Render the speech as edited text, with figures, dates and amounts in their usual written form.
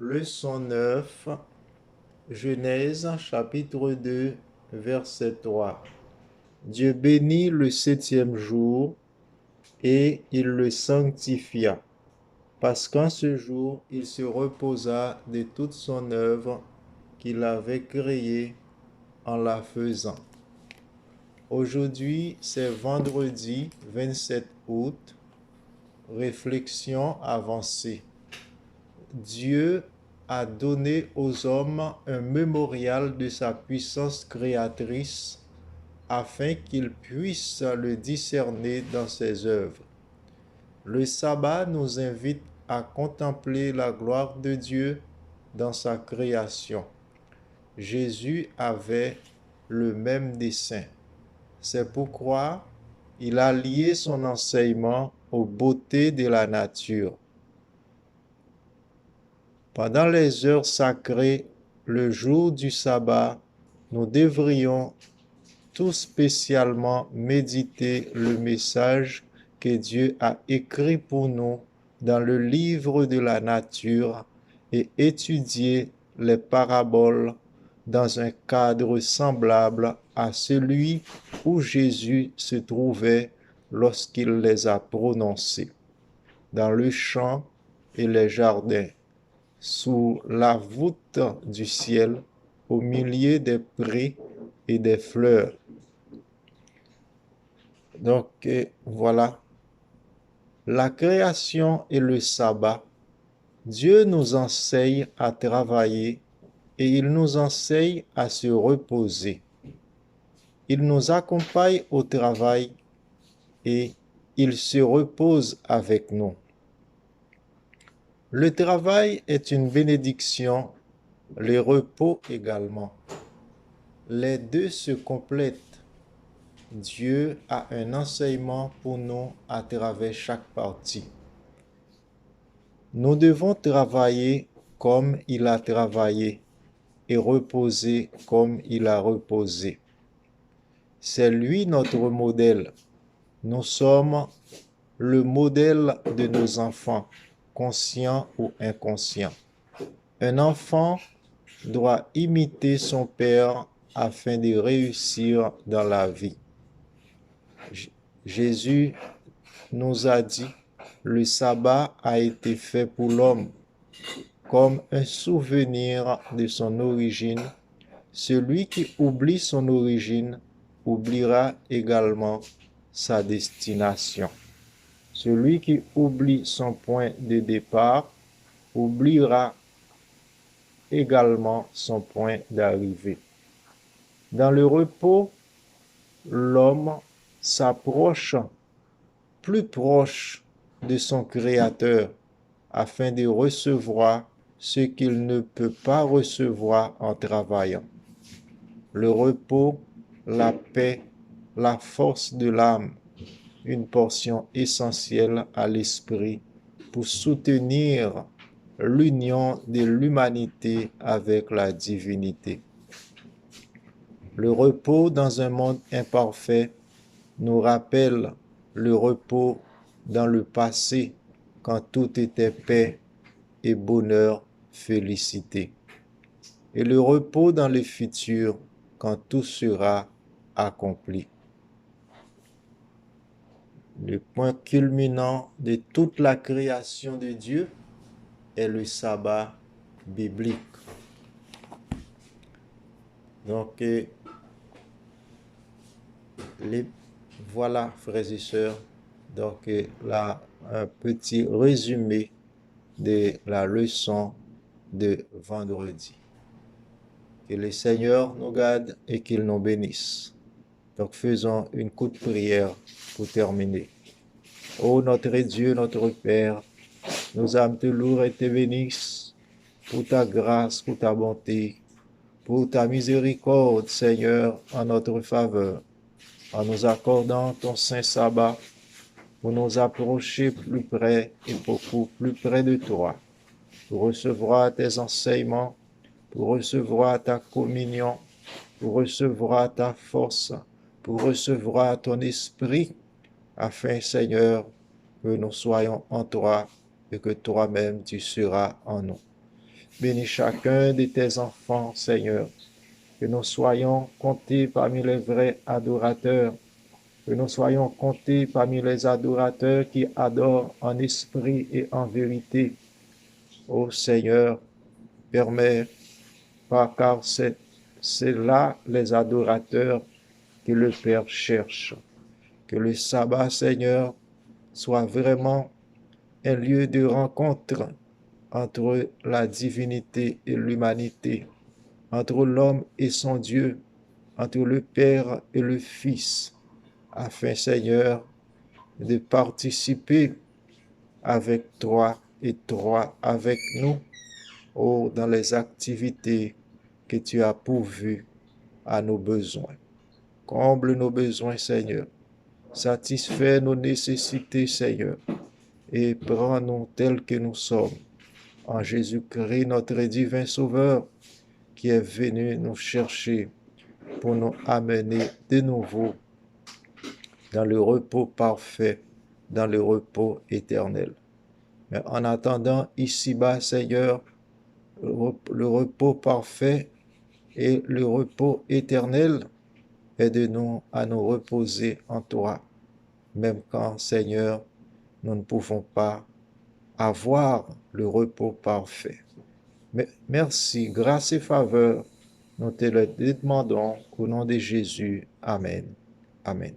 Leçon 9, Genèse chapitre 2, verset 3. Dieu bénit le septième jour et il le sanctifia, parce qu'en ce jour il se reposa de toute son œuvre qu'il avait créée en la faisant. Aujourd'hui, c'est vendredi 27 août. Réflexion avancée. Dieu a donné aux hommes un mémorial de sa puissance créatrice afin qu'ils puissent le discerner dans ses œuvres. Le sabbat nous invite à contempler la gloire de Dieu dans sa création. Jésus avait le même dessein. C'est pourquoi il a lié son enseignement aux beautés de la nature. Pendant les heures sacrées, le jour du sabbat, nous devrions tout spécialement méditer le message que Dieu a écrit pour nous dans le livre de la nature et étudier les paraboles dans un cadre semblable à celui où Jésus se trouvait lorsqu'il les a prononcées, dans le champ et les jardins, sous la voûte du ciel, au milieu des prés et des fleurs. Donc voilà, la création et le sabbat, Dieu nous enseigne à travailler et il nous enseigne à se reposer. Il nous accompagne au travail et il se repose avec nous. Le travail est une bénédiction, le repos également. Les deux se complètent. Dieu a un enseignement pour nous à travers chaque partie. Nous devons travailler comme il a travaillé et reposer comme il a reposé. C'est lui notre modèle. Nous sommes le modèle de nos enfants, conscients ou inconscients. Un enfant doit imiter son père afin de réussir dans la vie. Jésus nous a dit, le sabbat a été fait pour l'homme comme un souvenir de son origine. Celui qui oublie son origine oubliera également sa destination. Celui qui oublie son point de départ oubliera également son point d'arrivée. Dans le repos, l'homme s'approche plus proche de son Créateur afin de recevoir ce qu'il ne peut pas recevoir en travaillant. Le repos, la paix, la force de l'âme, une portion essentielle à l'esprit pour soutenir l'union de l'humanité avec la divinité. Le repos dans un monde imparfait nous rappelle le repos dans le passé quand tout était paix et bonheur, félicité. Et le repos dans le futur quand tout sera accompli. Le point culminant de toute la création de Dieu est le sabbat biblique. Donc, voilà, frères et sœurs, donc là, un petit résumé de la leçon de vendredi. Que le Seigneur nous garde et qu'il nous bénisse. Donc faisons une courte prière pour terminer. Ô notre Dieu, notre Père, nos âmes te louent et te bénissent pour ta grâce, pour ta bonté, pour ta miséricorde, Seigneur, en notre faveur, en nous accordant ton saint sabbat, pour nous approcher plus près et beaucoup plus près de toi, pour recevoir tes enseignements, pour recevoir ta communion, pour recevoir ta force, pour recevoir ton esprit, afin, Seigneur, que nous soyons en toi et que toi-même tu seras en nous. bénis chacun de tes enfants, Seigneur. Que nous soyons comptés parmi les vrais adorateurs. Que nous soyons comptés parmi les adorateurs qui adorent en esprit et en vérité. Ô Seigneur, permets, car c'est là les adorateurs que le Père cherche. Que le sabbat, Seigneur, soit vraiment un lieu de rencontre entre la divinité et l'humanité, entre l'homme et son Dieu, entre le Père et le Fils, afin, Seigneur, de participer avec toi et toi avec nous, oh, dans les activités que tu as pourvues à nos besoins. Comble nos besoins, Seigneur. Satisfais nos nécessités, Seigneur, et prends-nous tels que nous sommes, en Jésus-Christ, notre divin Sauveur, qui est venu nous chercher pour nous amener de nouveau dans le repos parfait, dans le repos éternel. Mais en attendant, ici-bas, Seigneur, le repos parfait et le repos éternel, aide-nous à nous reposer en toi, même quand, Seigneur, nous ne pouvons pas avoir le repos parfait. Mais merci, grâce et faveur, nous te le demandons au nom de Jésus. Amen. Amen.